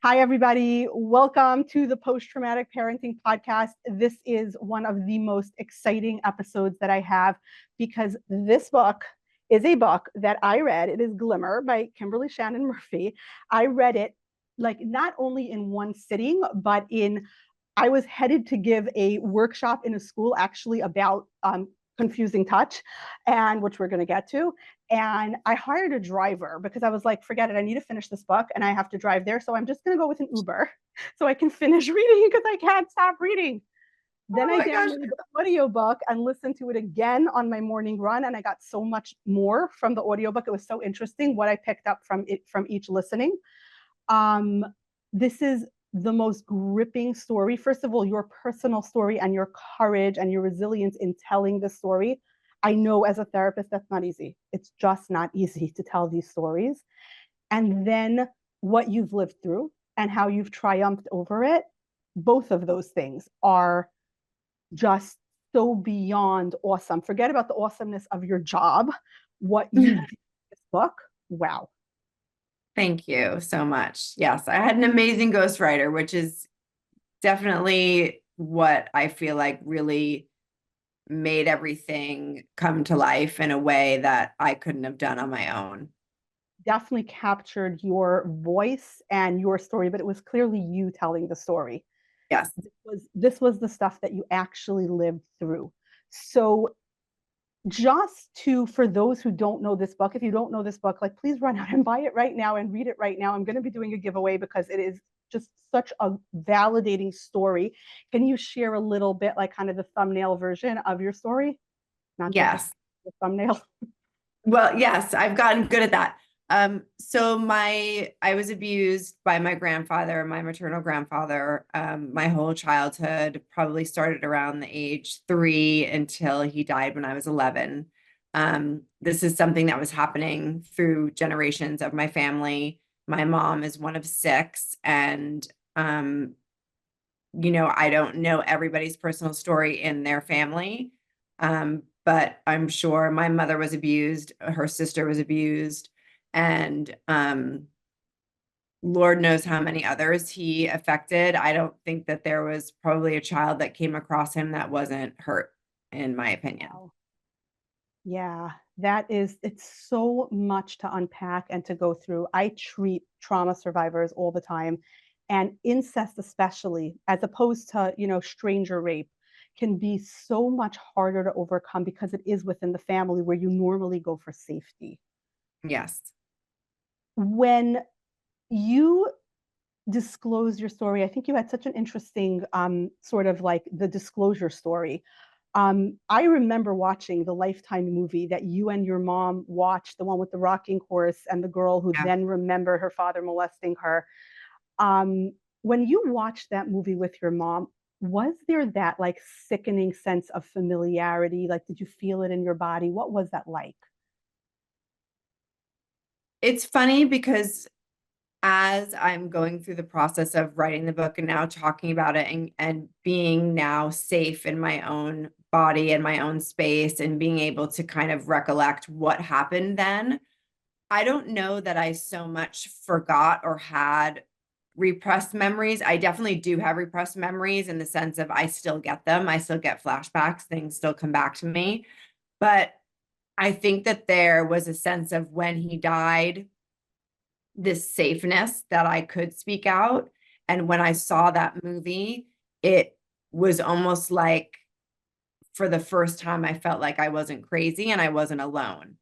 Hi, everybody. Welcome to the Post-Traumatic Parenting Podcast. This is one of the most exciting episodes that I have because this book is a book that I read. It is Glimmer by Kimberly Shannon Murphy. I read it like not only in one sitting, but I was headed to give a workshop in a school actually about confusing touch, and which we're going to get to. And I hired a driver because I was like, forget it, I need to finish this book and I have to drive there. So I'm just going to go with an Uber so I can finish reading because I can't stop reading. Then Oh I my gosh. downloaded the audiobook and listened to it again on my morning run. And I got so much more from the audiobook. It was so interesting what I picked up from it from each listening. Um, this is the most gripping story. First of all, your personal story and your courage and your resilience in telling the story. I know as a therapist, that's not easy. It's just not easy to tell these stories. And then what you've lived through and how you've triumphed over it. Both of those things are just so beyond awesome. Forget about the awesomeness of your job. What you did in this book, wow. Thank you so much. Yes, I had an amazing ghostwriter, which is definitely what I feel like really made everything come to life in a way that I couldn't have done on my own. Definitely captured your voice and your story, but it was clearly you telling the story. Yes. This was the stuff that you actually lived through. So just to for those who don't know this book, if you don't know this book, like please run out and buy it right now and read it right now. I'm going to be doing a giveaway because it is just such a validating story. Can you share a little bit, like kind of the thumbnail version of your story? Not just Yes. the thumbnail. Well, yes, I've gotten good at that. I was abused by my grandfather, my maternal grandfather, my whole childhood, probably started around the age 3 until he died when I was 11. This is something that was happening through generations of my family. My mom is one of 6, and I don't know everybody's personal story in their family. But I'm sure my mother was abused, her sister was abused, and Lord knows how many others he affected. I don't think that there was probably a child that came across him that wasn't hurt, in my opinion. Wow. Yeah, it's so much to unpack and to go through. I treat trauma survivors all the time, and incest, especially, as opposed to, stranger rape, can be so much harder to overcome because it is within the family where you normally go for safety. Yes. When you disclose your story, I think you had such an interesting sort of like the disclosure story. I remember watching the Lifetime movie that you and your mom watched, the one with the rocking horse and the girl who Yeah. then remembered her father molesting her. When you watched that movie with your mom, was there that like sickening sense of familiarity? Like, did you feel it in your body? What was that like? It's funny because as I'm going through the process of writing the book and now talking about it and being now safe in my own body and my own space and being able to kind of recollect what happened then, I don't know that I so much forgot or had repressed memories. I definitely do have repressed memories in the sense of I still get them. I still get flashbacks, things still come back to me. But I think that there was a sense of when he died, this safeness that I could speak out. And when I saw that movie, it was almost like for the first time, I felt like I wasn't crazy and I wasn't alone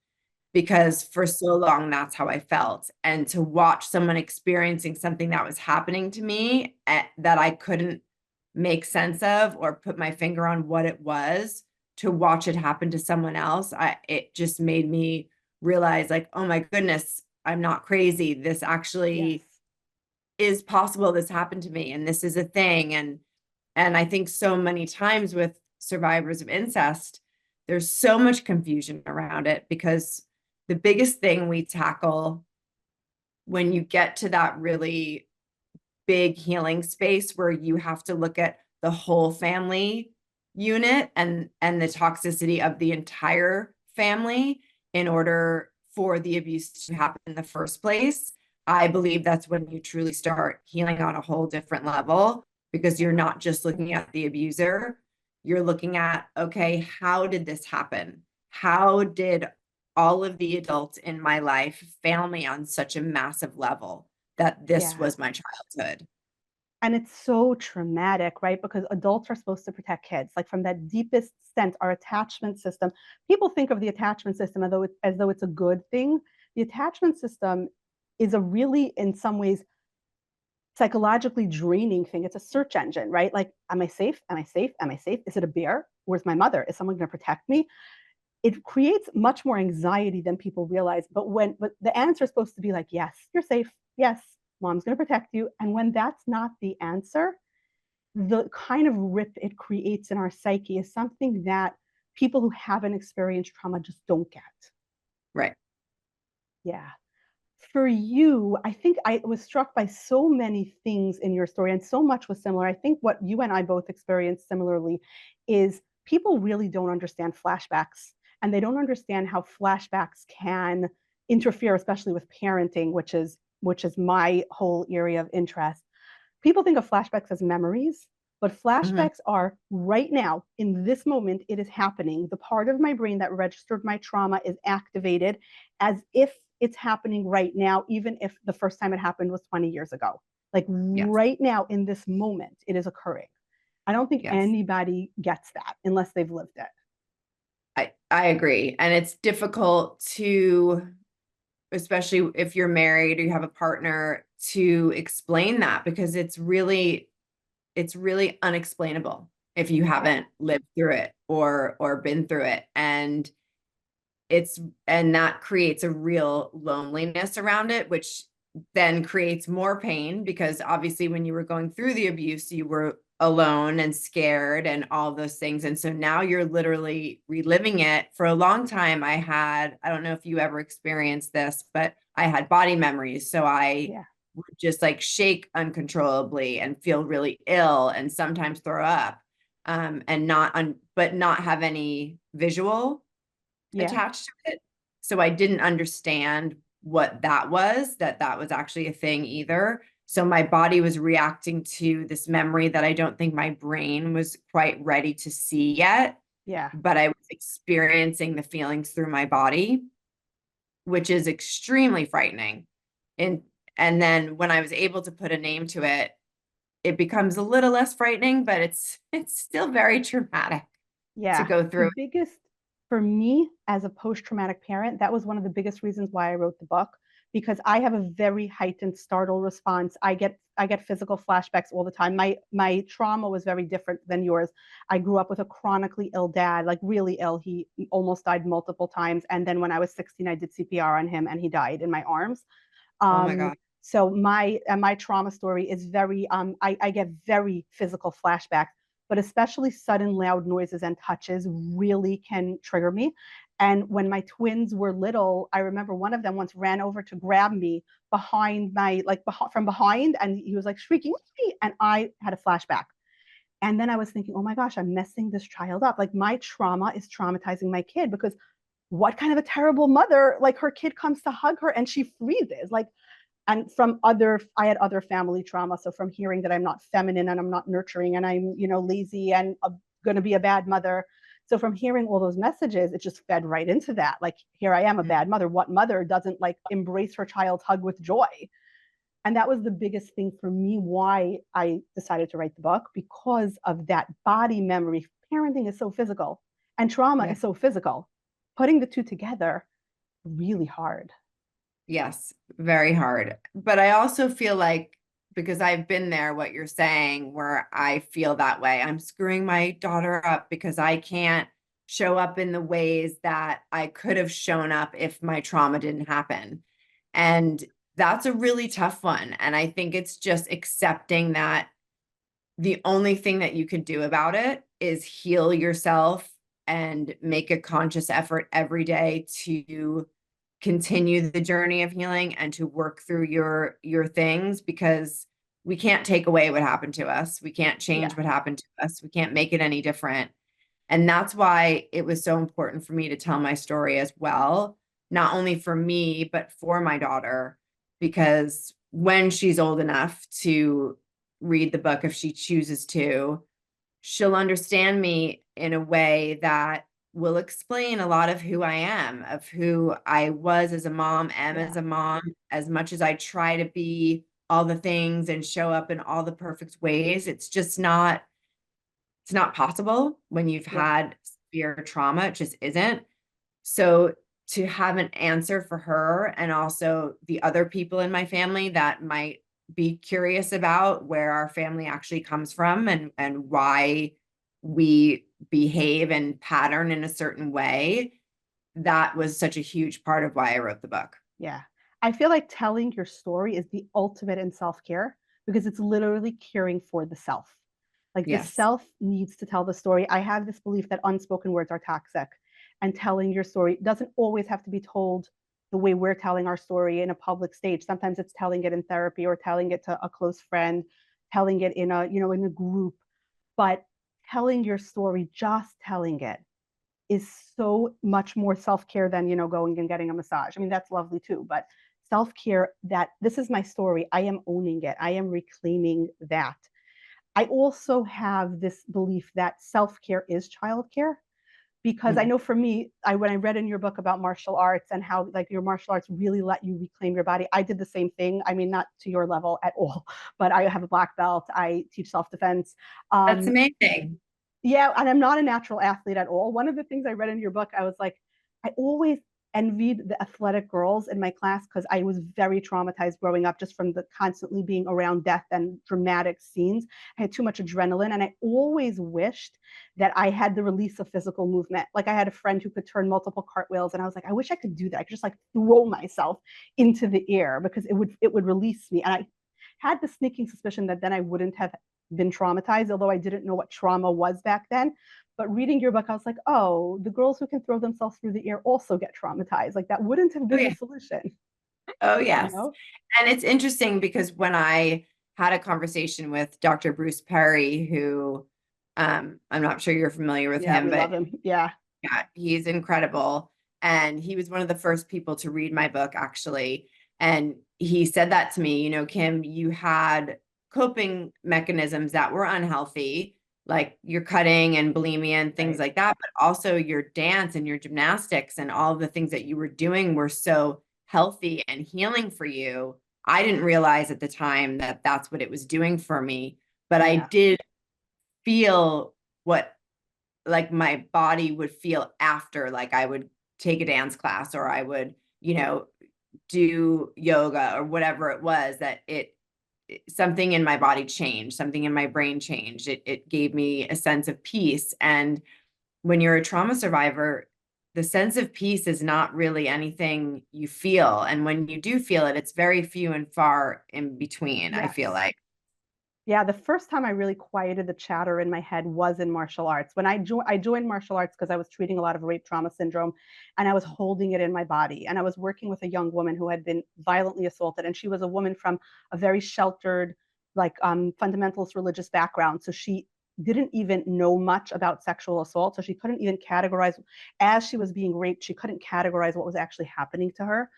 because for so long, that's how I felt. And to watch someone experiencing something that was happening to me that I couldn't make sense of or put my finger on what it was, to watch it happen to someone else, it just made me realize like, oh my goodness, I'm not crazy. This Yes. actually is possible. This happened to me and this is a thing. And I think so many times with survivors of incest, there's so much confusion around it because the biggest thing we tackle when you get to that really big healing space where you have to look at the whole family unit and the toxicity of the entire family in order for the abuse to happen in the first place. I believe that's when you truly start healing on a whole different level, because you're not just looking at the abuser, you're looking at, okay, how did this happen? How did all of the adults in my life fail me on such a massive level that this Yeah. was my childhood? And it's so traumatic, right? Because adults are supposed to protect kids. Like from that deepest sense, our attachment system, people think of the attachment system as though it's a good thing. The attachment system is a really, in some ways, psychologically draining thing. It's a search engine, right? Like, am I safe? Am I safe? Am I safe? Is it a bear? Where's my mother? Is someone going to protect me? It creates much more anxiety than people realize. But the answer is supposed to be like, yes, you're safe. Yes, mom's going to protect you. And when that's not the answer, the kind of rip it creates in our psyche is something that people who haven't experienced trauma just don't get. Right. Yeah. For you, I think I was struck by so many things in your story, and so much was similar. I think what you and I both experienced similarly is people really don't understand flashbacks, and they don't understand how flashbacks can interfere, especially with parenting, which is my whole area of interest. People think of flashbacks as memories, but Mhm. flashbacks are right now, in this moment, it is happening. The part of my brain that registered my trauma is activated as if it's happening right now, even if the first time it happened was 20 years ago. Like Yes. right now, in this moment, it is occurring. I don't think Yes. anybody gets that unless they've lived it. I agree. And it's difficult to, especially if you're married or you have a partner, to explain that, because it's really unexplainable if you Yeah. haven't lived through it or been through it. It's and that creates a real loneliness around it, which then creates more pain, because obviously when you were going through the abuse, you were alone and scared and all those things. And so now you're literally reliving it. For a long time, I don't know if you ever experienced this, but I had body memories. So I Yeah. would just like shake uncontrollably and feel really ill and sometimes throw up, and but not have any visual Yeah. attached to it. So I didn't understand what that was, that was actually a thing either. So my body was reacting to this memory that I don't think my brain was quite ready to see yet, Yeah. but I was experiencing the feelings through my body, which is extremely frightening. And and then when I was able to put a name to it, it becomes a little less frightening, but it's still very traumatic to Yeah. go The through. biggest, for me as a post traumatic parent, that was one of the biggest reasons why I wrote the book, because I have a very heightened startle response. I get physical flashbacks all the time. My trauma was very different than yours. I grew up with a chronically ill dad, like really ill. He almost died multiple times. And then when I was 16, I did CPR on him and he died in my arms. Oh my Um, God. so my trauma story is very I get very physical flashbacks, but especially sudden loud noises and touches really can trigger me. And when my twins were little, I remember one of them once ran over to grab me behind my from behind, and he was like shrieking, and I had a flashback. And then I was thinking, oh my gosh, I'm messing this child up. Like my trauma is traumatizing my kid, because what kind of a terrible mother, like her kid comes to hug her and she freezes. Like, and from other, I had other family trauma. So from hearing that I'm not feminine and I'm not nurturing and I'm, lazy and going to be a bad mother. So from hearing all those messages, it just fed right into that. Like, here I am, a bad mother. What mother doesn't like embrace her child's hug with joy? And that was the biggest thing for me why I decided to write the book, because of that body memory. Parenting is so physical and trauma Yeah. is so physical. Putting the two together, really hard. Yes, very hard. But I also feel like, because I've been there, what you're saying, where I feel that way. I'm screwing my daughter up because I can't show up in the ways that I could have shown up if my trauma didn't happen. And that's a really tough one. And I think it's just accepting that the only thing that you could do about it is heal yourself and make a conscious effort every day to continue the journey of healing and to work through your things, because we can't take away what happened to us. We can't change Yeah. what happened to us. We can't make it any different. And that's why it was so important for me to tell my story as well, not only for me, but for my daughter, because when she's old enough to read the book, if she chooses to, she'll understand me in a way that will explain a lot of who I am, of who I was as a mom, am as a mom, as much as I try to be all the things and show up in all the perfect ways. It's just not, it's not possible when you've had severe trauma. It just isn't. So to have an answer for her, and also the other people in my family that might be curious about where our family actually comes from, and why we behave and pattern in a certain way, that was such a huge part of why I wrote the book. Yeah. I feel like telling your story is the ultimate in self-care, because it's literally caring for the self. Like the Yes. self needs to tell the story. I have this belief that unspoken words are toxic, and telling your story doesn't always have to be told the way we're telling our story in a public stage. Sometimes it's telling it in therapy, or telling it to a close friend, telling it in a, you know, in a group. But telling your story, just telling it, is so much more self-care than, you know, going and getting a massage. I mean, that's lovely too, but self-care, that this is my story, I am owning it, I am reclaiming that. I also have this belief that self-care is childcare, because I know for me, when I read in your book about martial arts and how like your martial arts really let you reclaim your body, I did the same thing. I mean, not to your level at all, but I have a black belt. I teach self-defense. That's amazing. Yeah, and I'm not a natural athlete at all. One of the things I read in your book, I was like, I always envied the athletic girls in my class, because I was very traumatized growing up just from the constantly being around death and dramatic scenes. I had too much adrenaline, and I always wished that I had the release of physical movement. Like I had a friend who could turn multiple cartwheels, and I was like, I wish I could do that. I could just like throw myself into the air, because it would release me. And I had the sneaking suspicion that then I wouldn't have been traumatized, although I didn't know what trauma was back then. But reading your book, I was like, oh, the girls who can throw themselves through the air also get traumatized. Like that wouldn't have been the solution. Oh, You yes. know? And it's interesting because when I had a conversation with Dr. Bruce Perry, who I'm not sure you're familiar with Yeah, him, we but love him. Yeah. yeah, he's incredible. And he was one of the first people to read my book, actually. And he said that to me, you know, Kim, you had coping mechanisms that were unhealthy, like your cutting and bulimia and things like that, but also your dance and your gymnastics and all of the things that you were doing were so healthy and healing for you. I didn't realize at the time that that's what it was doing for me, but I did feel what like my body would feel after, like I would take a dance class, or I would, you know, do yoga or whatever it was, that something in my body changed, something in my brain changed. It gave me a sense of peace. And when you're a trauma survivor, the sense of peace is not really anything you feel. And when you do feel it, it's very few and far in between, I feel like. Yeah, the first time I really quieted the chatter in my head was in martial arts. When I joined martial arts because I was treating a lot of rape trauma syndrome, and I was holding it in my body. And I was working with a young woman who had been violently assaulted, and she was a woman from a very sheltered, like fundamentalist religious background. So she didn't even know much about sexual assault. So she couldn't even categorize, as she was being raped, she couldn't categorize what was actually happening to her.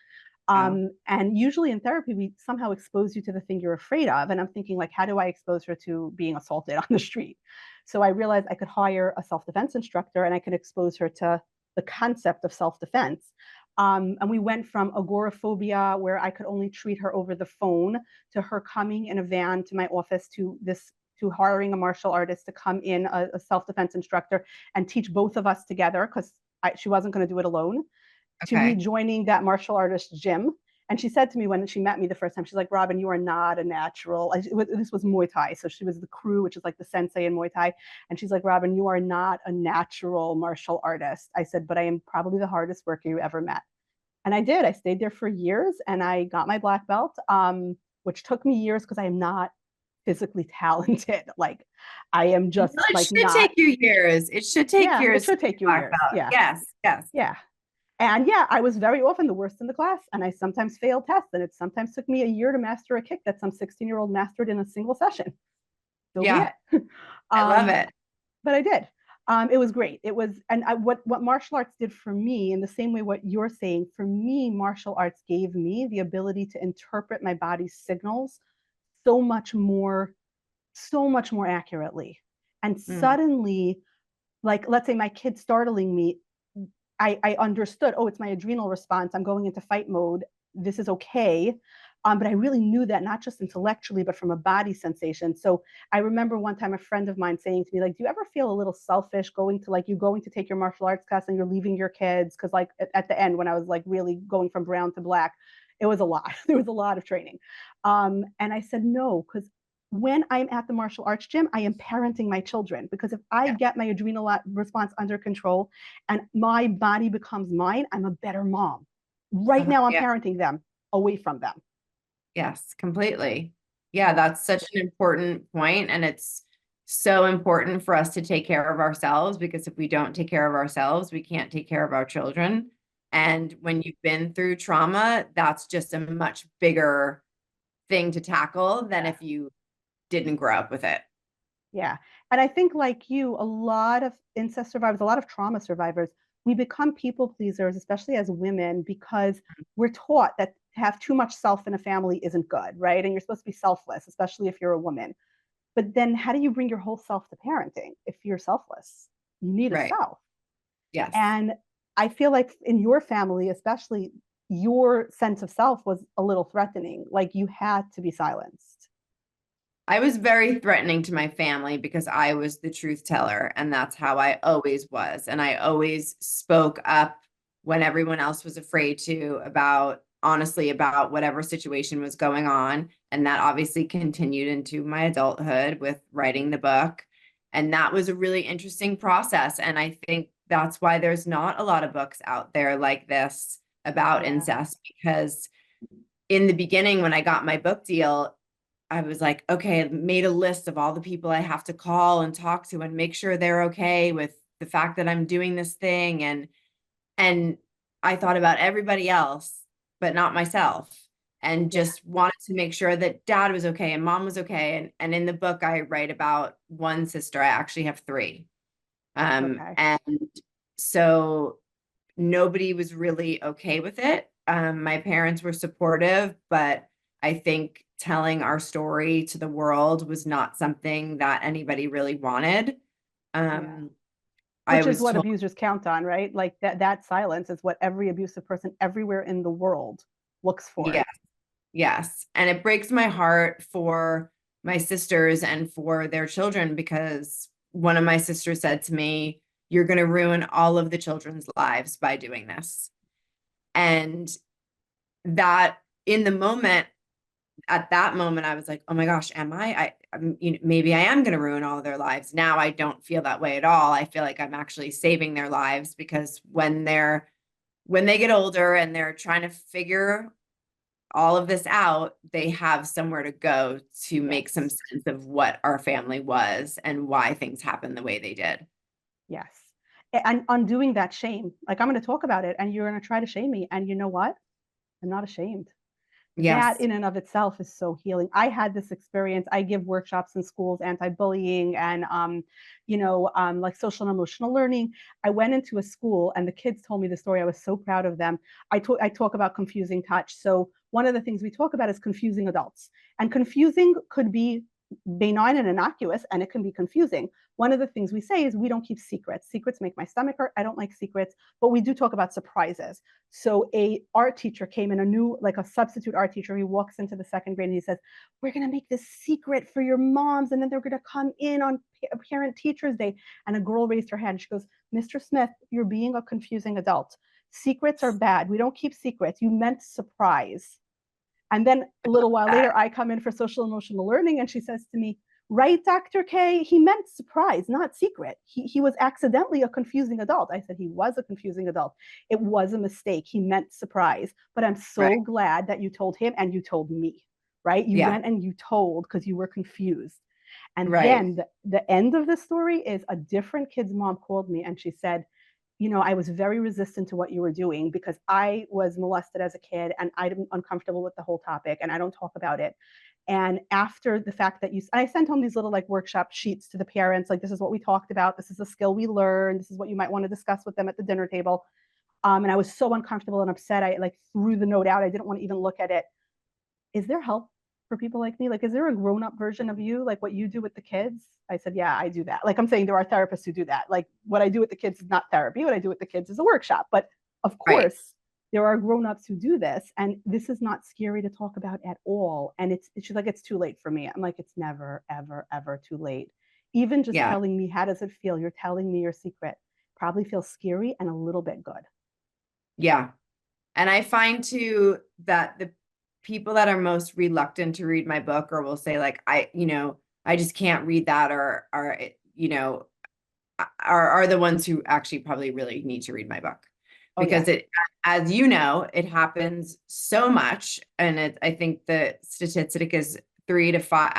And usually in therapy, we somehow expose you to the thing you're afraid of. And I'm thinking, like, how do I expose her to being assaulted on the street? So I realized I could hire a self-defense instructor, and I could expose her to the concept of self-defense. And we went from agoraphobia, where I could only treat her over the phone, to her coming in a van to my office, to hiring a martial artist to come in, a self-defense instructor, and teach both of us together, because she wasn't going to do it alone, to me joining that martial artist gym. And she said to me when she met me the first time, she's like, Robin, you are not a natural. This was Muay Thai. So she was the crew, which is like the sensei in Muay Thai. And she's like, Robin, you are not a natural martial artist. I said, but I am probably the hardest worker you ever met. And I did. I stayed there for years, and I got my black belt, which took me years because I am not physically talented. Like I am just Well, it like should not. take you years. It should take Yeah, it years to should take you talk years. about. Yeah. Yes, yes. Yeah. And yeah, I was very often the worst in the class, and I sometimes failed tests, and it sometimes took me a year to master a kick that some 16-year-old mastered in a single session. So be Yeah, it. I love it. But I did. It was great. It was, and what martial arts did for me, in the same way what you're saying, for me, martial arts gave me the ability to interpret my body's signals so much more, so much more accurately. And Mm. suddenly, like, let's say my kid startling me, I understood, oh, it's my adrenal response. I'm going into fight mode. This is okay. But I really knew that not just intellectually, but from a body sensation. So I remember one time a friend of mine saying to me, like, do you ever feel a little selfish going to, like, you going to take your martial arts class and you're leaving your kids? Because like at the end, when I was like really going from brown to black, it was a lot. There was a lot of training. And I said, no, because when I'm at the martial arts gym, I am parenting my children, because if I Yeah. get my adrenal response under control and my body becomes mine, I'm a better mom. Right now, I'm Yeah. parenting them away from them. Yes, completely. Yeah, that's such an important point, and it's so important for us to take care of ourselves, because if we don't take care of ourselves, we can't take care of our children. And when you've been through trauma, that's just a much bigger thing to tackle than if you didn't grow up with it. Yeah. And I think, like you, a lot of incest survivors, a lot of trauma survivors, we become people pleasers, especially as women, because we're taught that to have too much self in a family isn't good, right? And you're supposed to be selfless, especially if you're a woman. But then how do you bring your whole self to parenting if you're selfless? You need a Right. self. Yes. And I feel like in your family, especially, your sense of self was a little threatening. Like you had to be silenced. I was very threatening to my family because I was the truth teller, and that's how I always was. And I always spoke up when everyone else was afraid to, about honestly about whatever situation was going on. And that obviously continued into my adulthood with writing the book. And that was a really interesting process. And I think that's why there's not a lot of books out there like this about Yeah. incest, because in the beginning, when I got my book deal, I was like, okay, I made a list of all the people I have to call and talk to and make sure they're okay with the fact that I'm doing this thing. And I thought about everybody else, but not myself. And Yeah. just wanted to make sure that dad was okay and mom was okay. And in the book, I write about one sister. I actually have three. Okay. And so nobody was really okay with it. My parents were supportive, but I think telling our story to the world was not something that anybody really wanted. Yeah. Um, I Which is was what told, abusers count on, right? Like that silence is what every abusive person everywhere in the world looks for. yes, yes. And it breaks my heart for my sisters and for their children, because one of my sisters said to me, "You're going to ruin all of the children's lives by doing this." And that, in the moment, at that moment, I was like, oh my gosh, am maybe I am going to ruin all of their lives. Now I don't feel that way at all. I feel like I'm actually saving their lives, because when they get older and they're trying to figure all of this out, they have somewhere to go to make some Yes. sense of what our family was and why things happened the way they did. Yes. And undoing that shame. Like I'm going to talk about it and you're going to try to shame me. And you know what? I'm not ashamed. That Yes. in and of itself is so healing. I had this experience. I give workshops in schools, anti-bullying and like social and emotional learning. I went into a school and the kids told me the story. I was so proud of them. I talk about confusing touch. So one of the things we talk about is confusing adults. And confusing could be benign and innocuous, and it can be confusing. One of the things we say is we don't keep secrets. Secrets make my stomach hurt. I don't like secrets, but we do talk about surprises. So a art teacher came in, a new, like a substitute art teacher. He walks into the second grade and he says, "We're going to make this secret for your moms, and then they're going to come in on Parent Teachers Day." And a girl raised her hand. She goes, "Mr. Smith, you're being a confusing adult. Secrets are bad. We don't keep secrets. You meant surprise." And then a little while later, I come in for social emotional learning, and she says to me, "Right, Dr. K, he meant surprise, not secret. He was accidentally a confusing adult." I said, "He was a confusing adult. It was a mistake. He meant surprise. But I'm Right. so glad that you told him and you told me, right? You Yeah. went and you told because you were confused." And Right. then the end of the story is a different kid's mom called me and she said, "I was very resistant to what you were doing because I was molested as a kid and I'm uncomfortable with the whole topic and I don't talk about it." And after the fact that I sent home these little like workshop sheets to the parents, like, this is what we talked about. This is a skill we learned. This is what you might want to discuss with them at the dinner table. And I was so uncomfortable and upset. I like threw the note out. I didn't want to even look at it. Is there help for people like me? Like, is there a grown-up version of you, like what you do with the kids? I said, yeah, I do that. Like, I'm saying there are therapists who do that. Like, what I do with the kids is not therapy. What I do with the kids is a workshop. But of Right. course, there are grown-ups who do this, and this is not scary to talk about at all. And she's like, it's too late for me. I'm like, it's never, ever, ever too late. Even just Yeah. telling me, how does it feel? You're telling me your secret. Probably feels scary and a little bit good. Yeah. And I find too that the people that are most reluctant to read my book or will say like, I just can't read that, or you know, are the ones who actually probably really need to read my book, Oh yeah. because as you know, it happens so much. And I think the statistic is 3 to 5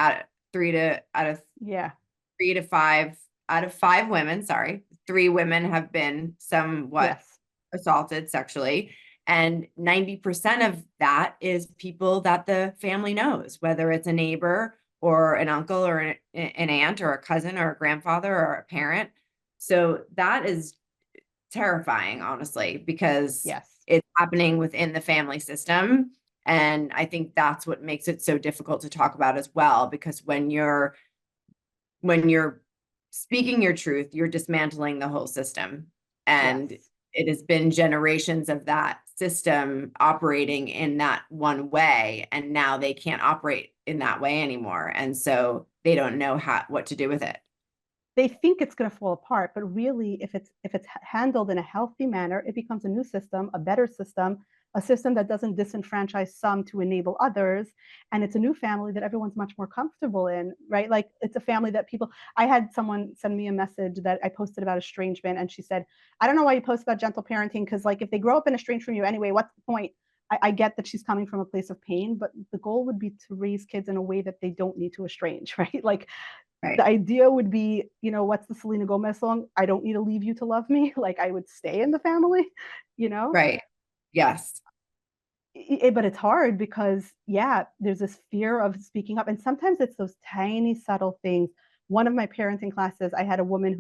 out of 5 women, sorry, 3 women have been somewhat Yes. assaulted sexually. And 90% of that is people that the family knows, whether it's a neighbor or an uncle or an aunt or a cousin or a grandfather or a parent. So that is terrifying, honestly, because Yes. it's happening within the family system. And I think that's what makes it so difficult to talk about as well, because when you're speaking your truth, you're dismantling the whole system. And Yes. it has been generations of that system operating in that one way, and now they can't operate in that way anymore. And so they don't know what to do with it. They think it's going to fall apart, but really, if it's handled in a healthy manner, it becomes a new system, a better system, a system that doesn't disenfranchise some to enable others, and it's a new family that everyone's much more comfortable in, right? Like, it's a family that people. I had someone send me a message that I posted about estrangement, and she said, "I don't know why you post about gentle parenting, because like if they grow up and estranged from you anyway, what's the point?" I get that she's coming from a place of pain, but the goal would be to raise kids in a way that they don't need to estrange, right? Like, the Right. idea would be, what's the Selena Gomez song? I don't need to leave you to love me. Like, I would stay in the family, you know? Right. Yes. But it's hard because, yeah, there's this fear of speaking up. And sometimes it's those tiny, subtle things. One of my parenting classes, I had a woman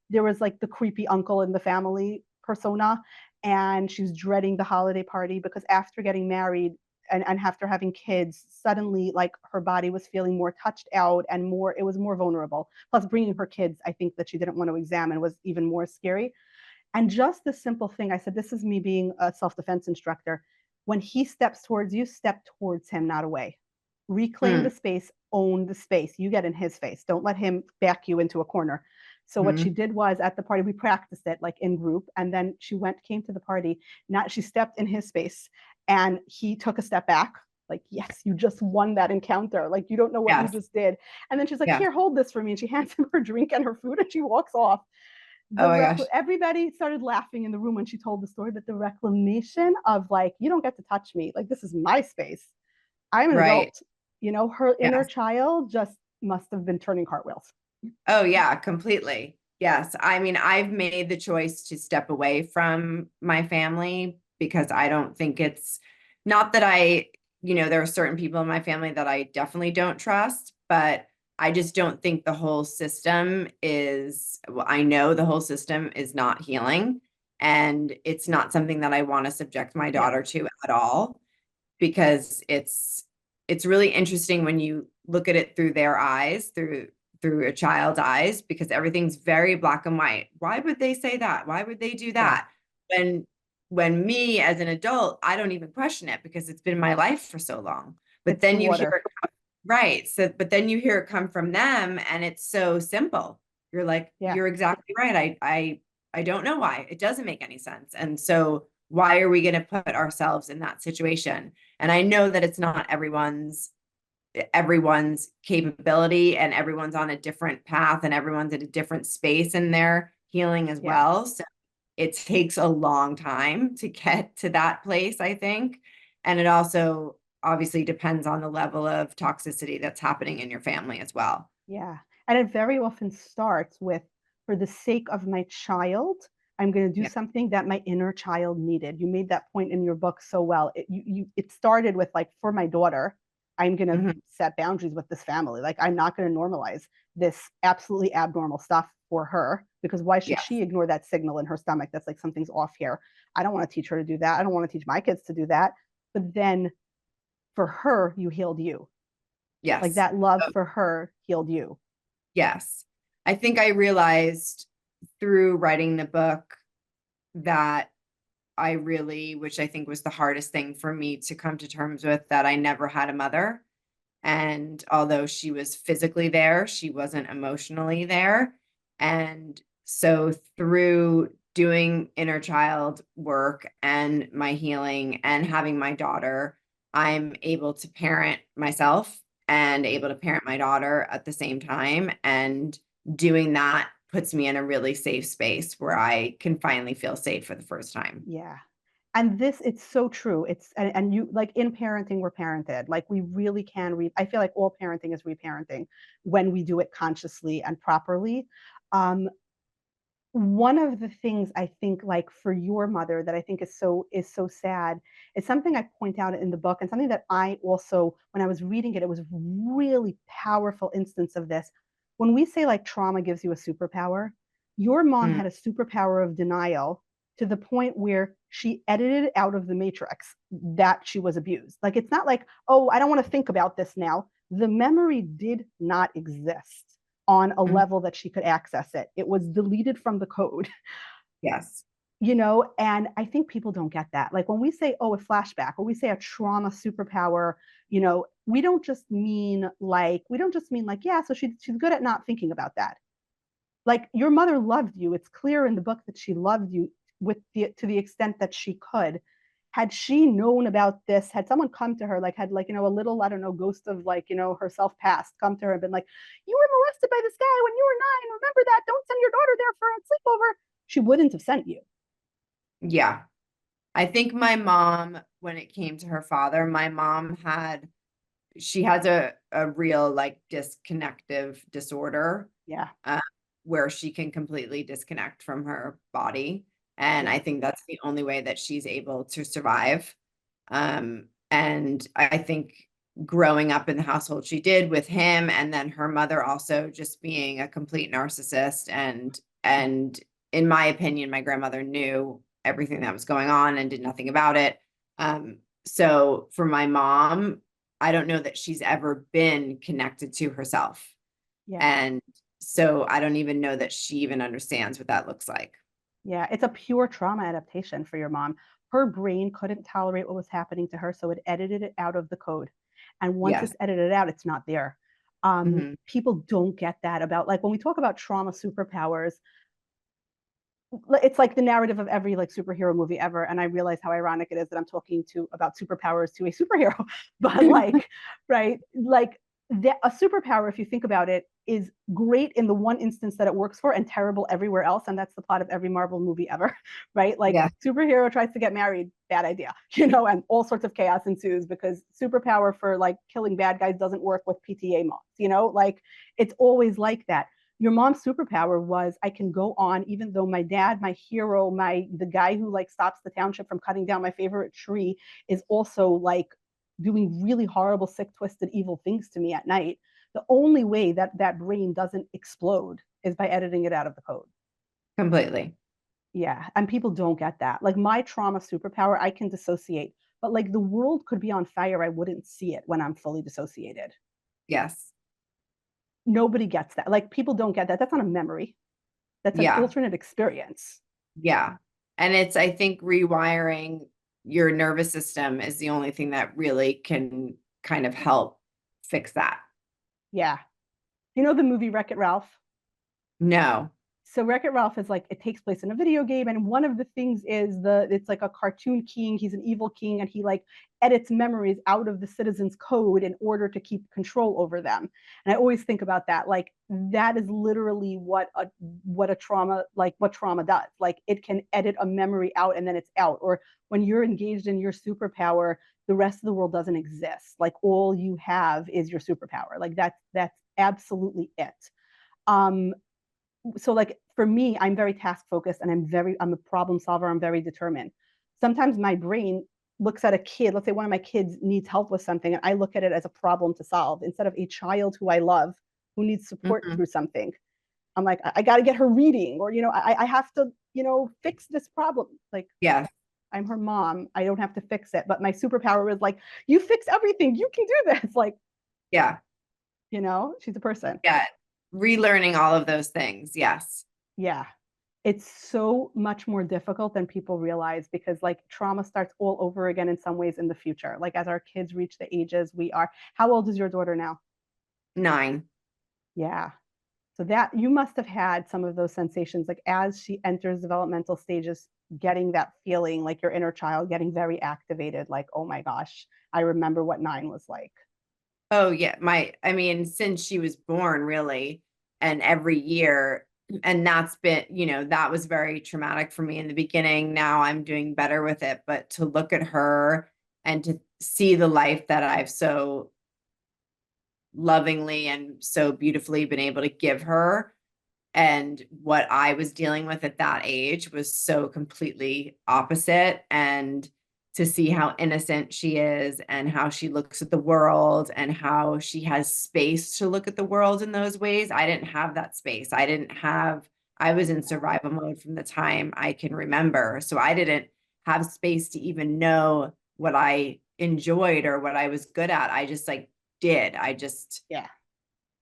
there was like the creepy uncle in the family persona, and she was dreading the holiday party because after getting married and after having kids, suddenly like her body was feeling more touched out and it was more vulnerable. Plus, bringing her kids, I think that she didn't want to examine, was even more scary. And just the simple thing, I said, this is me being a self-defense instructor. When he steps towards you, step towards him, not away. Reclaim the Mm. space, own the space. You get in his face. Don't let him back you into a corner. So what she Mm. did was, at the party, we practiced it like in group. And then came to the party. She stepped in his space and he took a step back. Like, yes, you just won that encounter. Like, you don't know what you Yes. just did. And then she's like, Yeah. here, hold this for me. And she hands him her drink and her food and she walks off. Oh my gosh. Everybody started laughing in the room when she told the story, but the reclamation of like, you don't get to touch me, like, this is my space, I'm an Right. adult, her inner Yes. child just must have been turning cartwheels. Oh yeah, completely. Yes. I mean, I've made the choice to step away from my family because I don't think it's not that there are certain people in my family that I definitely don't trust, but I just don't think the whole system well, I know the whole system is not healing, and it's not something that I want to subject my Yeah. daughter to at all, because it's really interesting when you look at it through their eyes, through a child's eyes, because everything's very black and white. Why would they say that? Why would they do Yeah. that? When me as an adult, I don't even question it because it's been my life for so long. But It's the then you hear water. it, right. But then you hear it come from them and it's so simple. You're like, Yeah. you're exactly right. I don't know why. It doesn't make any sense. And so why are we going to put ourselves in that situation? And I know that it's not everyone's capability, and everyone's on a different path, and everyone's at a different space in their healing as Yes. well. So it takes a long time to get to that place, I think. And it also obviously depends on the level of toxicity that's happening in your family as well. Yeah. And it very often starts with, for the sake of my child, I'm going to do Yeah. something that my inner child needed. You made that point in your book so well. It started with like, for my daughter, I'm going to Mhm. set boundaries with this family. Like, I'm not going to normalize this absolutely abnormal stuff for her, because why should Yes. she ignore that signal in her stomach that's like something's off here? I don't want to teach her to do that. I don't want to teach my kids to do that. But then for her, you healed you. Like, Yes. that love for her healed you. Yes. I think I realized through writing the book that I really, which I think was the hardest thing for me to come to terms with, that I never had a mother. And although she was physically there, she wasn't emotionally there. And so through doing inner child work and my healing and having my daughter, I'm able to parent myself and able to parent my daughter at the same time. And doing that puts me in a really safe space where I can finally feel safe for the first time. Yeah. And this, it's so true. And you, like, in parenting, we're parented. Like, we really can I feel like all parenting is reparenting when we do it consciously and properly. Um, One of the things I think, like, for your mother, that I think is so sad, is something I point out in the book, and something that I also, when I was reading it, it was a really powerful instance of this. When we say, like, trauma gives you a superpower, your mom Mm, had a superpower of denial to the point where she edited out of the matrix that she was abused. Like, it's not like, oh, I don't want to think about this now. The memory did not exist on a mhm. level that she could access it. It was deleted from the code, Yes. and I think people don't get that. Like, when we say, oh, a flashback, or we say a trauma superpower, we don't just mean like, yeah, so she's good at not thinking about that. Like, your mother loved you. It's clear in the book that she loved you to the extent that she could. Had she known about this, had someone come to her, like, had, like, a little, I don't know, ghost of, like, herself past, come to her and been like, you were molested by this guy when you were 9. Remember that? Don't send your daughter there for a sleepover. She wouldn't have sent you. Yeah. I think my mom, when it came to her father, my mom she has a real like disconnective disorder, Yeah. uh, where she can completely disconnect from her body. And Yeah. I think that's the only way that she's able to survive. And I think growing up in the household she did with him, and then her mother also just being a complete narcissist, and in my opinion, my grandmother knew everything that was going on and did nothing about it. So for my mom, I don't know that she's ever been connected to herself. Yeah. And so I don't even know that she even understands what that looks like. Yeah. It's a pure trauma adaptation for your mom. Her brain couldn't tolerate what was happening to her, so it edited it out of the code. And once Yes. it's edited out, it's not there. Hmm. People don't get that about, like, when we talk about trauma superpowers, it's like the narrative of every, like, superhero movie ever. And I realize how ironic it is that I'm talking to about superpowers to a superhero. But, like, right, like, a superpower, if you think about it, is great in the one instance that it works for and terrible everywhere else. And that's the plot of every Marvel movie ever. Right? Like, Yeah. superhero tries to get married, bad idea, and all sorts of chaos ensues because superpower for, like, killing bad guys doesn't work with PTA moms. Like, it's always like that. Your mom's superpower was, I can go on, even though my dad, my hero, the guy who, like, stops the township from cutting down my favorite tree, is also, like, doing really horrible, sick, twisted, evil things to me at night. The only way that that brain doesn't explode is by editing it out of the code. Completely. Yeah. And people don't get that. Like, my trauma superpower, I can dissociate, but, like, the world could be on fire. I wouldn't see it when I'm fully dissociated. Yes. Nobody gets that. Like, people don't get that. That's not a memory. That's an Yeah. alternate experience. Yeah. And it's, I think, rewiring your nervous system is the only thing that really can kind of help fix that. Yeah. You know the movie Wreck-It Ralph? No. So Wreck-It Ralph is, like, it takes place in a video game, and one of the things is it's like a cartoon king. He's an evil king, and he, like, edits memories out of the citizens' code in order to keep control over them. And I always think about that. Like, that is literally what trauma does. Like, it can edit a memory out and then it's out. Or when you're engaged in your superpower, the rest of the world doesn't exist. Like, all you have is your superpower. Like, that's absolutely it. Um, so, like, for me, I'm very task focused, and I'm a problem solver. I'm very determined. Sometimes my brain looks at a kid, let's say one of my kids needs help with something, and I look at it as a problem to solve instead of a child who I love who needs support Mhm. through something. I'm like, I got to get her reading, or, I have to, fix this problem. Like, Yeah. I'm her mom. I don't have to fix it. But my superpower was like, you fix everything. You can do this. Like, Yeah. she's a person. Yeah. Relearning all of those things. Yes. Yeah. It's so much more difficult than people realize because like trauma starts all over again in some ways in the future. Like as our kids reach the ages we are. How old is your daughter now? 9. Yeah. So that you must have had some of those sensations like as she enters developmental stages, getting that feeling like your inner child getting very activated, like, oh my gosh, I remember what 9 was like. Oh yeah, I mean, since she was born, really, and every year, and that's been, that was very traumatic for me in the beginning. Now I'm doing better with it, but to look at her and to see the life that I've so lovingly and so beautifully been able to give her, and what I was dealing with at that age was so completely opposite. And to see how innocent she is and how she looks at the world and how she has space to look at the world in those ways. I didn't have that space. I was in survival mode from the time I can remember. So I didn't have space to even know what I enjoyed or what I was good at. I just like did. I just Yeah.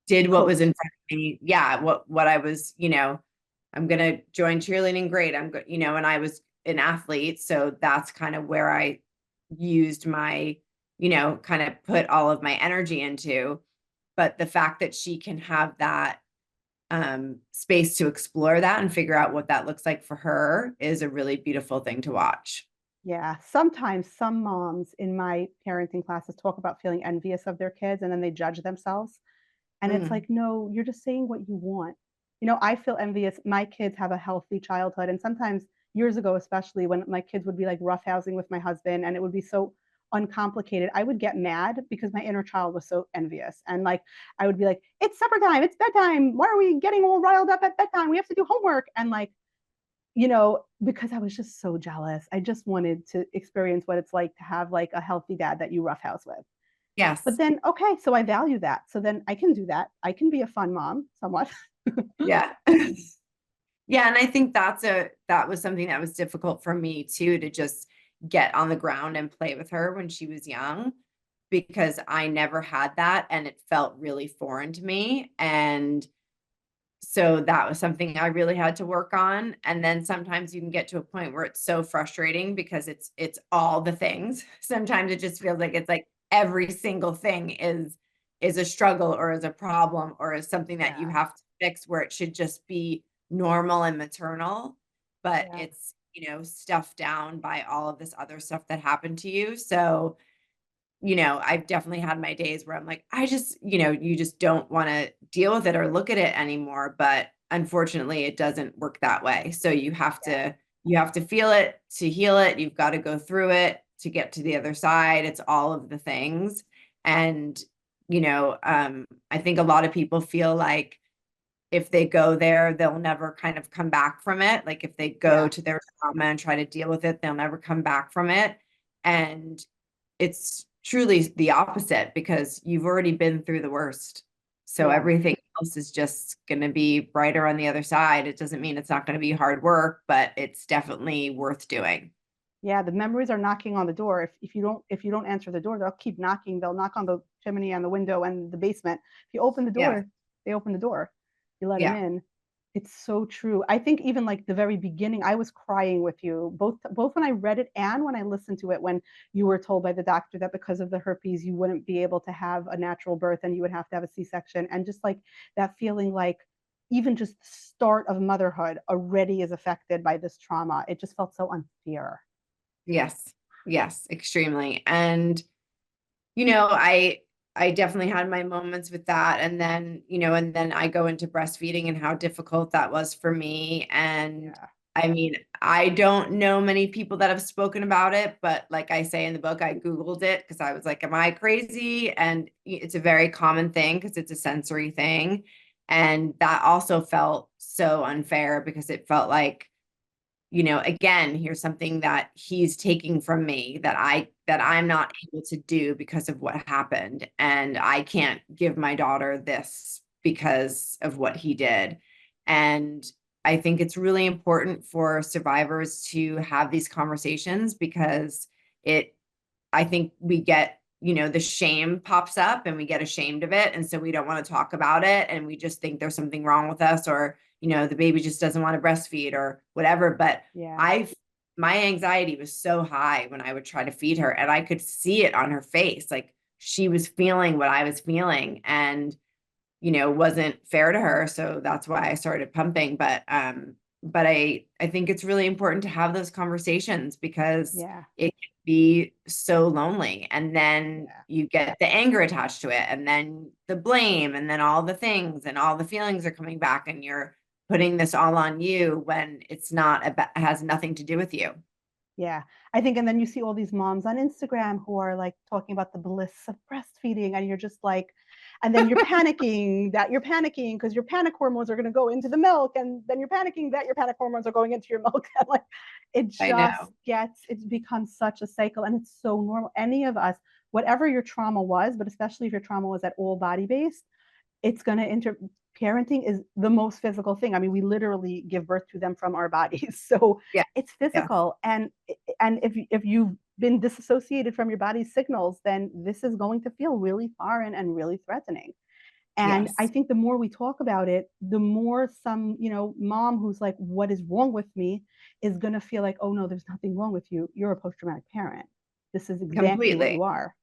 did what was Coped. in front of me. Yeah, what I was, I'm gonna join cheerleading. Great. And I was an athlete, so that's kind of where I used my, kind of put all of my energy into. But the fact that she can have that space to explore that and figure out what that looks like for her is a really beautiful thing to watch. Yeah. Sometimes some moms in my parenting classes talk about feeling envious of their kids and then they judge themselves. And it's Mm, like, no, you're just saying what you want. I feel envious. My kids have a healthy childhood. And sometimes years ago, especially when my kids would be like roughhousing with my husband and it would be so uncomplicated, I would get mad because my inner child was so envious. And like, I would be like, it's supper time, it's bedtime. Why are we getting all riled up at bedtime? We have to do homework. And like, because I was just so jealous. I just wanted to experience what it's like to have like a healthy dad that you roughhouse with. But yes. then, okay, so I value that. So then I can do that. I can be a fun mom somewhat. Yeah. Yeah, and I think that was something that was difficult for me too, to just get on the ground and play with her when she was young, because I never had that and it felt really foreign to me. And so that was something I really had to work on. And then sometimes you can get to a point where it's so frustrating because it's all the things. Sometimes it just feels like it's like every single thing is a struggle or is a problem or is something that you Yeah. have to fix, where it should just be normal and maternal, but Yeah. it's, stuffed down by all of this other stuff that happened to you. So I've definitely had my days where I'm like, I just, you just don't want to deal with it or look at it anymore. But unfortunately, it doesn't work that way. So you have to feel it to heal it. You've got to go through it to get to the other side. It's all of the things. And, I think a lot of people feel like if they go there, they'll never kind of come back from it. Like if they go Yeah. to their trauma and try to deal with it, they'll never come back from it. And it's truly the opposite because you've already been through the worst. So Yeah. everything else is just going to be brighter on the other side. It doesn't mean it's not going to be hard work, but it's definitely worth doing. Yeah. The memories are knocking on the door. If you don't answer the door, they'll keep knocking. They'll knock on the chimney and the window and the basement. If you open the Yeah. door, they open the door. You let them Yeah. in. It's so true. I think even like the very beginning, I was crying with you, both when I read it and when I listened to it, when you were told by the doctor that because of the herpes, you wouldn't be able to have a natural birth and you would have to have a C-section. And just like that feeling like even just the start of motherhood already is affected by this trauma. It just felt so unfair. Yes. Yes. Extremely. And I definitely had my moments with that. And then I go into breastfeeding and how difficult that was for me. And Yeah. I mean, I don't know many people that have spoken about it, but like I say in the book, I Googled it because I was like, am I crazy? And it's a very common thing because it's a sensory thing. And that also felt so unfair because it felt like again, here's something that he's taking from me that I'm not able to do because of what happened. And I can't give my daughter this because of what he did. And I think it's really important for survivors to have these conversations because I think we get, the shame pops up and we get ashamed of it. And so we don't want to talk about it. And we just think there's something wrong with us, or, the baby just doesn't want to breastfeed or whatever. But Yeah. my anxiety was so high when I would try to feed her, and I could see it on her face. Like she was feeling what I was feeling, and, wasn't fair to her. So that's why I started pumping. But I think it's really important to have those conversations because Yeah. it can be so lonely. And then Yeah. you get the anger attached to it, and then the blame, and then all the things and all the feelings are coming back, and you're putting this all on you when it's not about, it has nothing to do with you. Yeah. I think, and then you see all these moms on Instagram who are like talking about the bliss of breastfeeding, and you're just like, and then you're panicking because your panic hormones are going to go into the milk, and then you're panicking that your panic hormones are going into your milk. And like, I know. it becomes such a cycle, and it's so normal. Any of us, whatever your trauma was, but especially if your trauma was at all body based, it's going to parenting is the most physical thing. I mean, we literally give birth to them from our bodies. So Yeah. it's Yeah. physical. And if you've been disassociated from your body's signals, then this is going to feel really foreign and really threatening. And I Yes. think the more we talk about it, the more some, mom who's like, what is wrong with me, is going to feel like, oh no, there's nothing wrong with you. You're a post-traumatic parent. This is exactly what Completely. you are.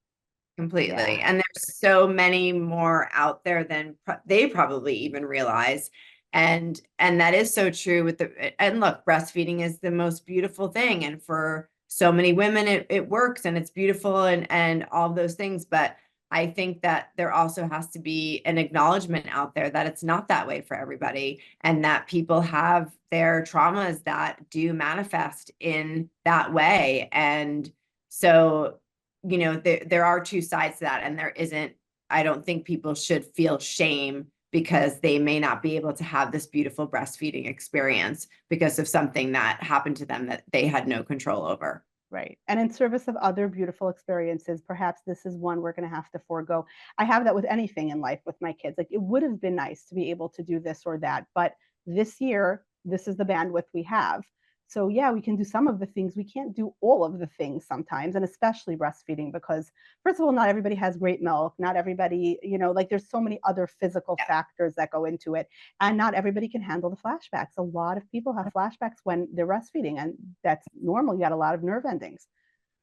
Completely. Yeah. And there's so many more out there than they probably even realize. And that is so true with and look, breastfeeding is the most beautiful thing. And for so many women, it works and it's beautiful and all those things. But I think that there also has to be an acknowledgement out there that it's not that way for everybody, and that people have their traumas that do manifest in that way. And so there are two sides to that, and I don't think people should feel shame because they may not be able to have this beautiful breastfeeding experience because of something that happened to them that they had no control over. Right. And in service of other beautiful experiences, perhaps this is one we're going to have to forego. I have that with anything in life with my kids. Like, it would have been nice to be able to do this or that, but this year, this is the bandwidth we have. So yeah, we can do some of the things. We can't do all of the things sometimes, and especially breastfeeding, because first of all, not everybody has great milk. Not everybody, like, there's so many other physical Yeah. factors that go into it, and not everybody can handle the flashbacks. A lot of people have flashbacks when they're breastfeeding, and that's normal. You got a lot of nerve endings.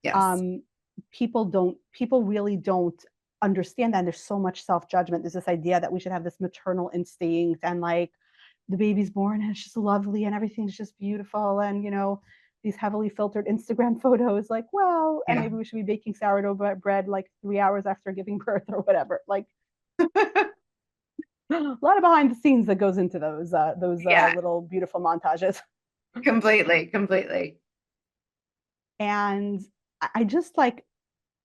Yes. um, people really don't understand that. And there's so much self-judgment. There's this idea that we should have this maternal instinct, and like, the baby's born and it's just lovely and everything's just beautiful, and these heavily filtered Instagram photos, like, well, and Yeah. maybe we should be baking sourdough bread like 3 hours after giving birth or whatever. Like, a lot of behind the scenes that goes into those Yeah. little beautiful montages. Completely. Completely. And I just like,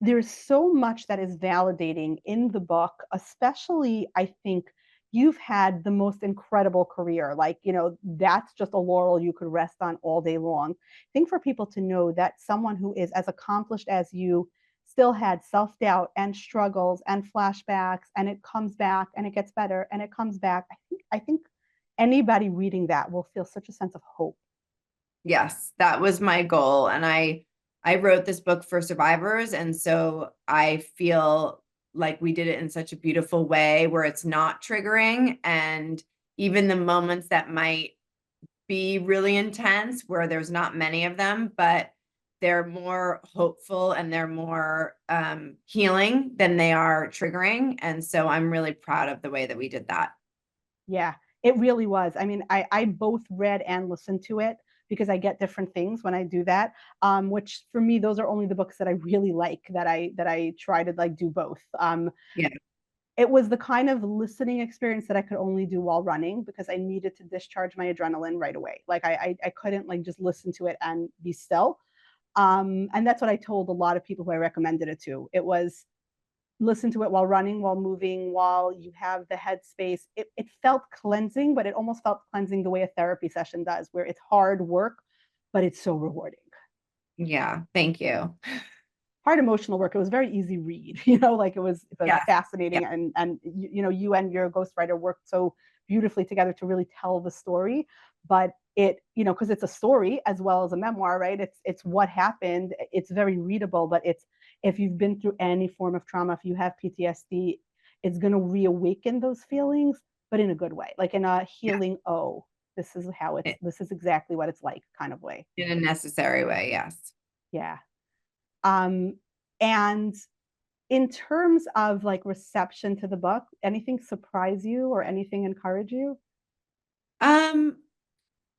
there's so much that is validating in the book, especially, I think you've had the most incredible career. Like, that's just a laurel you could rest on all day long. I think for people to know that someone who is as accomplished as you still had self-doubt and struggles and flashbacks, and it comes back and it gets better and it comes back. I think anybody reading that will feel such a sense of hope. Yes, that was my goal. And I wrote this book for survivors. And so I feel like we did it in such a beautiful way where it's not triggering. And even the moments that might be really intense, where there's not many of them, but they're more hopeful and they're more healing than they are triggering. And so I'm really proud of the way that we did that. Yeah, it really was. I mean, I both read and listened to it because I get different things when I do that. Which for me, those are only the books that I really like, that I try to like do both. Yeah. It was the kind of listening experience that I could only do while running, because I needed to discharge my adrenaline right away. Like, I couldn't like just listen to it and be still. And that's what I told a lot of people who I recommended it to. It was, listen to it while running, while moving, while you have the headspace. It felt cleansing, but it almost felt cleansing the way a therapy session does, where it's hard work, but it's so rewarding. Yeah. Thank you. Hard emotional work. It was very easy read, you know, like it was Yeah. fascinating. Yeah. And you know, you and your ghostwriter worked so beautifully together to really tell the story. But it, you know, because it's a story as well as a memoir, right? It's what happened. It's very readable, but it's, if you've been through any form of trauma, if you have PTSD, it's going to reawaken those feelings, but in a good way, like in a Yeah. healing, oh, this is how it's, this is exactly what it's like kind of way. In a necessary way. Yes. Yeah. Um, and in terms of like reception to the book, anything surprise you or anything encourage you? Um,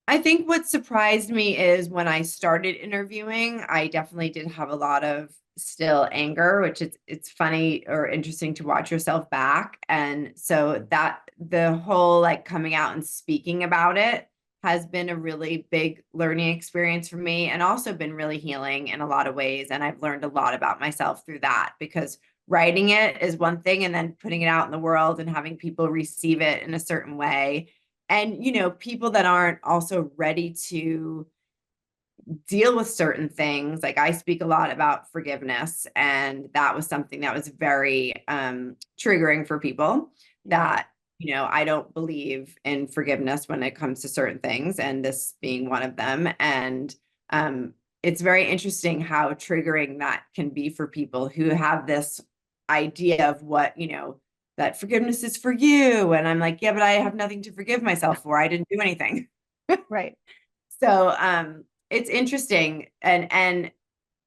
I think what surprised me is when I started interviewing, I definitely did have a lot of still anger, which it's funny or interesting to watch yourself back. And so that the whole like coming out and speaking about it has been a really big learning experience for me, and also been really healing in a lot of ways. And I've learned a lot about myself through that, because writing it is one thing, and then putting it out in the world and having people receive it in a certain way, and people that aren't also ready to deal with certain things. Like, I speak a lot about forgiveness, and that was something that was very triggering for people, Yeah. that I don't believe in forgiveness when it comes to certain things, and this being one of them. And it's very interesting how triggering that can be for people who have this idea of what that forgiveness is for you. And I'm like, yeah, but I have nothing to forgive myself for. I didn't do anything. Right. So it's interesting. And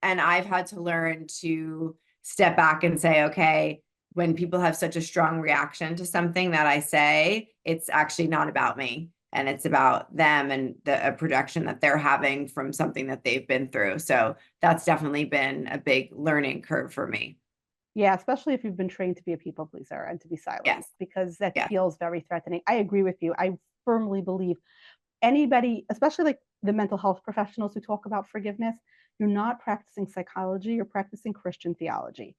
I've had to learn to step back and say, okay, when people have such a strong reaction to something that I say, it's actually not about me, and it's about them and a projection that they're having from something that they've been through. So that's definitely been a big learning curve for me. Yeah, especially if you've been trained to be a people pleaser and to be Yes. silenced, because that Yeah. feels very threatening. I agree with you. I firmly believe anybody, especially like the mental health professionals who talk about forgiveness, you're not practicing psychology, you're practicing Christian theology.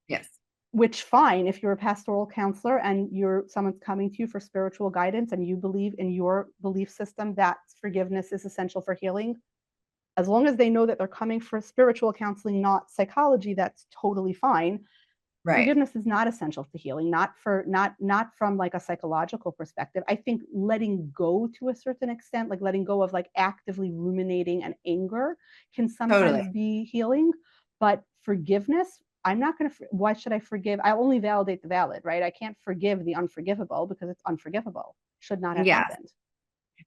Yes. Which, fine, if you're a pastoral counselor and someone's coming to you for spiritual guidance and you believe in your belief system that forgiveness is essential for healing, as long as they know that they're coming for spiritual counseling, not psychology, that's totally fine. Right. Forgiveness is not essential to healing, not from like a psychological perspective. I think letting go to a certain extent, like letting go of like actively ruminating and anger, can Totally. sometimes be healing. But forgiveness, I'm not going to, why should I forgive? I only validate the valid, right? I can't forgive the unforgivable because it's unforgivable. Should not have Yes. happened.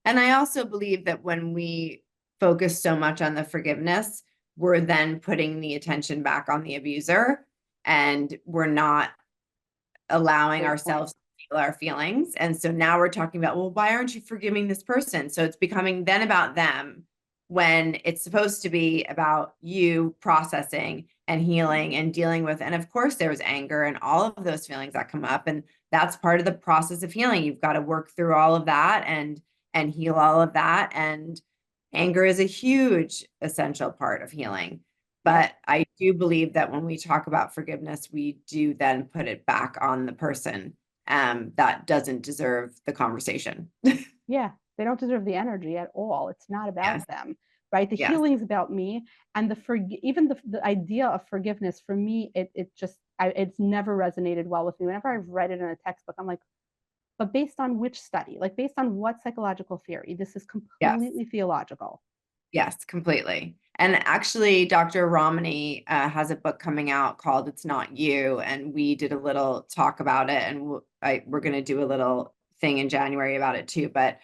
And I also believe that when we focus so much on the forgiveness, we're then putting the attention back on the abuser, and we're not allowing Great point. ourselves to feel our feelings. And so now we're talking about, well, why aren't you forgiving this person? So it's becoming then about them, when it's supposed to be about you processing and healing and dealing with. And of course, there's anger and all of those feelings that come up. And that's part of the process of healing. You've got to work through all of that and heal all of that. And anger is a huge essential part of healing. Yep. But I do believe that when we talk about forgiveness, we do then put it back on the person that doesn't deserve the conversation. Yeah, they don't deserve the energy at all. It's not Yes. about them, right? The Yes. healing's about me, and even the idea of forgiveness for me, it's never resonated well with me. Whenever I've read it in a textbook, I'm like, but based on which study? Like based on what psychological theory? This is Yes. completely theological. Yes, completely. And actually, Dr. Romney has a book coming out called It's Not You. And we did a little talk about it. And we're going to do a little thing in January about it too. But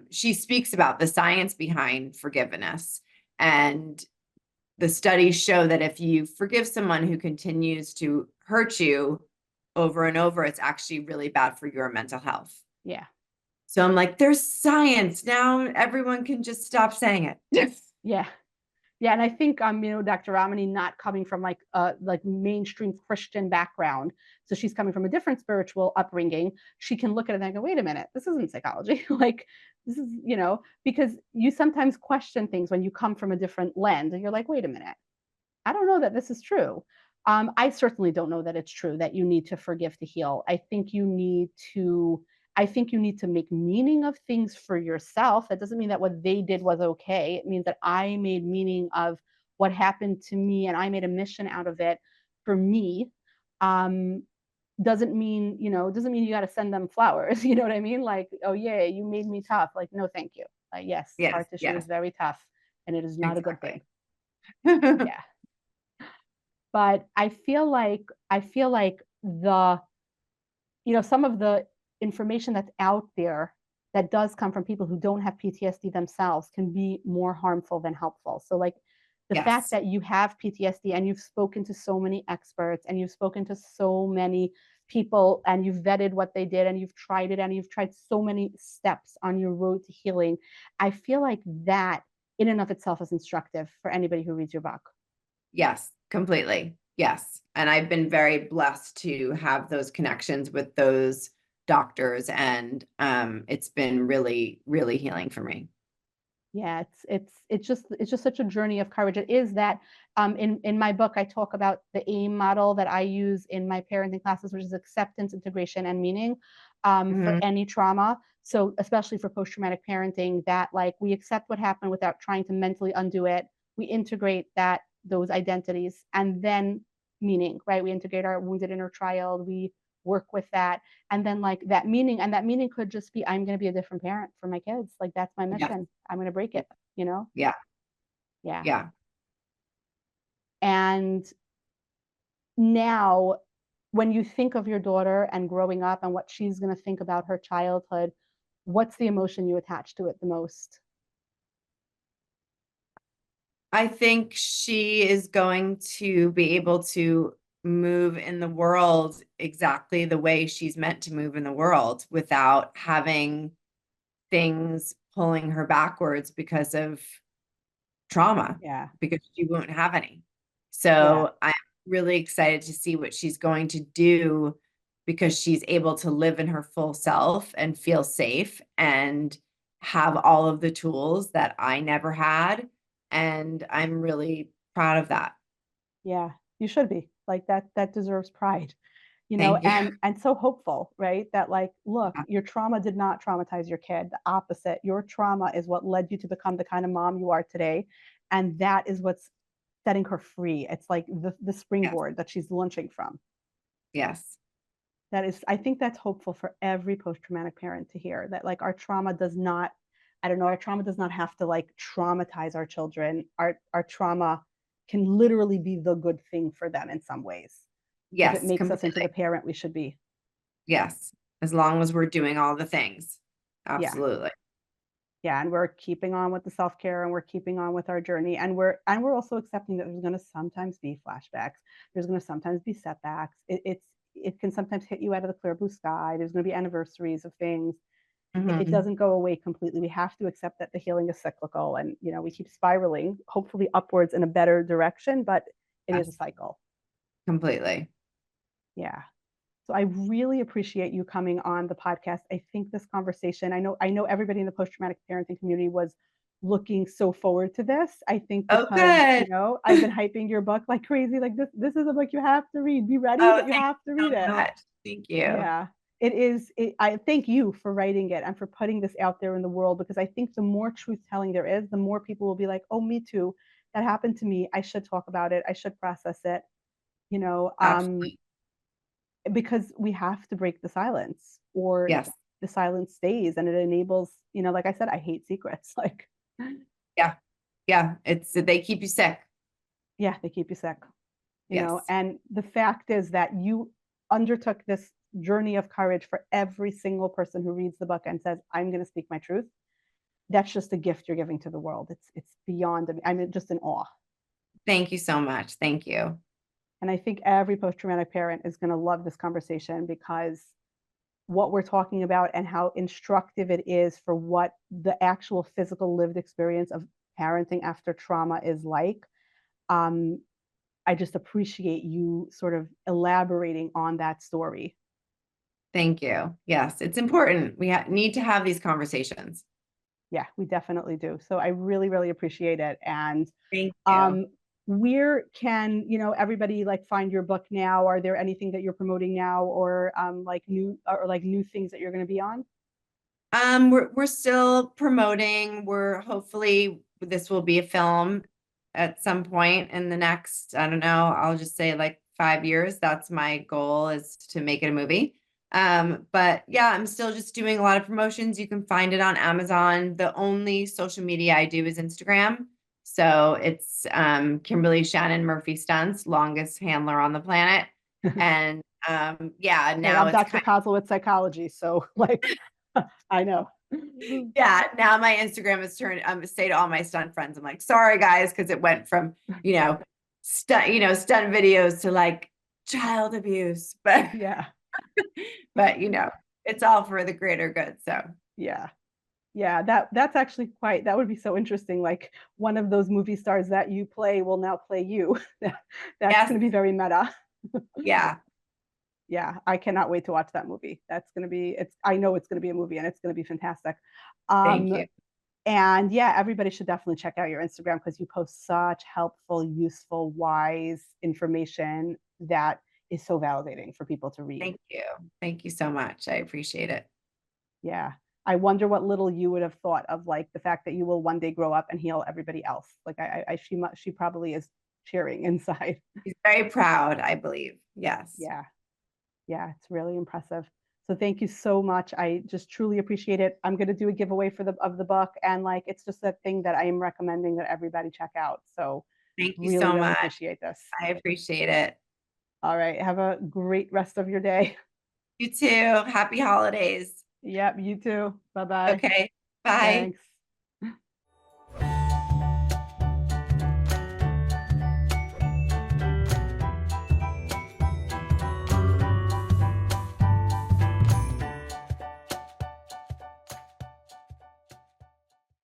she speaks about the science behind forgiveness. And the studies show that if you forgive someone who continues to hurt you over and over, it's actually really bad for your mental health. Yeah. So I'm like, there's science. Now everyone can just stop saying it. Yeah. Yeah, and I think Dr. Ramani, not coming from like mainstream Christian background, so she's coming from a different spiritual upbringing. She can look at it and go, "Wait a minute, this isn't psychology." Like this is, because you sometimes question things when you come from a different lens, and you're like, "Wait a minute, I don't know that this is true." I certainly don't know that it's true that you need to forgive to heal. I think you need to I think you need to make meaning of things for yourself. That doesn't mean that what they did was okay. It means that I made meaning of what happened to me and I made a mission out of it for me. Doesn't mean, doesn't mean you got to send them flowers. You know what I mean? Like, oh yeah, you made me tough. Like, no, thank you. Yes, Yes, scar tissue is very tough and it is not a good thing. exactly. Yeah. But I feel like some of the information that's out there that does come from people who don't have PTSD themselves can be more harmful than helpful. So like the fact Yes. that you have PTSD and you've spoken to so many experts and you've spoken to so many people and you've vetted what they did and you've tried it and you've tried so many steps on your road to healing, I feel like that in and of itself is instructive for anybody who reads your book. Yes, completely. Yes. And I've been very blessed to have those connections with those doctors, and it's been really, really healing for me. Yeah, it's just such a journey of courage. It is that in my book I talk about the AIM model that I use in my parenting classes, which is acceptance, integration, and meaning for any trauma. So especially for post-traumatic parenting, that like we accept what happened without trying to mentally undo it. We integrate those identities and then meaning, right? We integrate our wounded inner child. We work with that, and then like that meaning, and that meaning could just be I'm going to be a different parent for my kids. Like that's my Yes. mission. I'm going to break it. Yeah. Yeah. Yeah. And now when you think of your daughter and growing up and what she's going to think about her childhood, what's the emotion you attach to it the most? I think she is going to be able to move in the world exactly the way she's meant to move in the world without having things pulling her backwards because of trauma, Yeah. because she won't have any. Yeah. So I'm really excited to see what she's going to do, because she's able to live in her full self and feel safe and have all of the tools that I never had. And I'm really proud of that. Yeah. You should be. Like that deserves pride. Thank you. And so hopeful, right? That like, look, Yeah. your trauma did not traumatize your kid. The opposite. Your trauma is what led you to become the kind of mom you are today. And that is what's setting her free. It's like the Yes. springboard that she's launching from. Yes. That is, I think that's hopeful for every post-traumatic parent to hear that like our trauma does not, I don't know, our trauma does not have to like traumatize our children. Our trauma can literally be the good thing for them in some ways if it Yes. makes us into Completely. the parent we should be. Yes. As long as we're doing all the things. Yeah. Absolutely. Yeah, and we're keeping on with the self-care and we're keeping on with our journey, and we're also accepting that there's going to sometimes be flashbacks, there's going to sometimes be setbacks. It can sometimes hit you out of the clear blue sky. There's going to be anniversaries of things. It Mm-hmm. doesn't go away completely. We have to accept that the healing is cyclical, and we keep spiraling hopefully upwards in a better direction, but it is a Yes. cycle. Completely. Yeah. So I really appreciate you coming on the podcast. I think this conversation, I know everybody in the post-traumatic parenting community was looking so forward to this. I think Oh, because, good. I've been hyping your book like crazy. Like this is a book you have to read. Be ready, Oh, but you thank have to you read so it. much. Thank you. Yeah. It is I thank you for writing it and for putting this out there in the world, because I think the more truth telling there is, the more people will be like, "Oh, me too. That happened to me. I should talk about it. I should process it." You know, Absolutely. because we have to break the silence, or Yes. the silence stays and it enables, like I said, I hate secrets. Like, Yeah. Yeah. They keep you sick. yeah, they keep you sick, Yes. and the fact is that you undertook this journey of courage for every single person who reads the book and says, I'm going to speak my truth. That's just a gift you're giving to the world. It's beyond, I'm just in awe. Thank you so much. Thank you. And I think every post-traumatic parent is going to love this conversation, because what we're talking about and how instructive it is for what the actual physical lived experience of parenting after trauma is like. Um, I just appreciate you sort of elaborating on that story. Thank you. Yes, it's important. We need to have these conversations. Yeah, we definitely do. So I really, really appreciate it. And Thank um, you. where can, everybody like find your book now? Are there anything that you're promoting now, or like new things that you're going to be on? We're still promoting. We're hopefully this will be a film at some point in the next, I don't know, I'll just say like 5 years. That's my goal, is to make it a movie. But yeah, I'm still just doing a lot of promotions. You can find it on Amazon. The only social media I do is Instagram. So it's Kimberly Shannon Murphy Stunts, longest handler on the planet. And yeah, Hey, now I'm it's Dr. Kozlowitz psychology, so like I know. yeah, now my Instagram is turned, say to all my stunt friends, I'm like, sorry guys, because it went from, stunt videos to like child abuse. But Yeah, but it's all for the greater good. So yeah. Yeah, that's actually that would be so interesting. Like one of those movie stars that you play will now play you. That's yes, going to be very meta. yeah, Yeah, I cannot wait to watch that movie. That's going to be I know it's going to be a movie and it's going to be fantastic. thank Um you. and yeah, everybody should definitely check out your Instagram because you post such helpful, useful, wise information that is so validating for people to read. Thank you. Thank you so much. I appreciate it. Yeah. I wonder what little you would have thought of like the fact that you will one day grow up and heal everybody else. Like she probably is cheering inside. He's very proud, I believe. Yes. Yeah. Yeah. It's really impressive. So thank you so much. I just truly appreciate it. I'm going to do a giveaway of the book. And like, it's just a thing that I am recommending that everybody check out. So Thank you really, so really much. appreciate this. I appreciate it. All right. Have a great rest of your day. You too. Happy holidays. Yep. You too. Bye-bye. Okay. Bye. Thanks.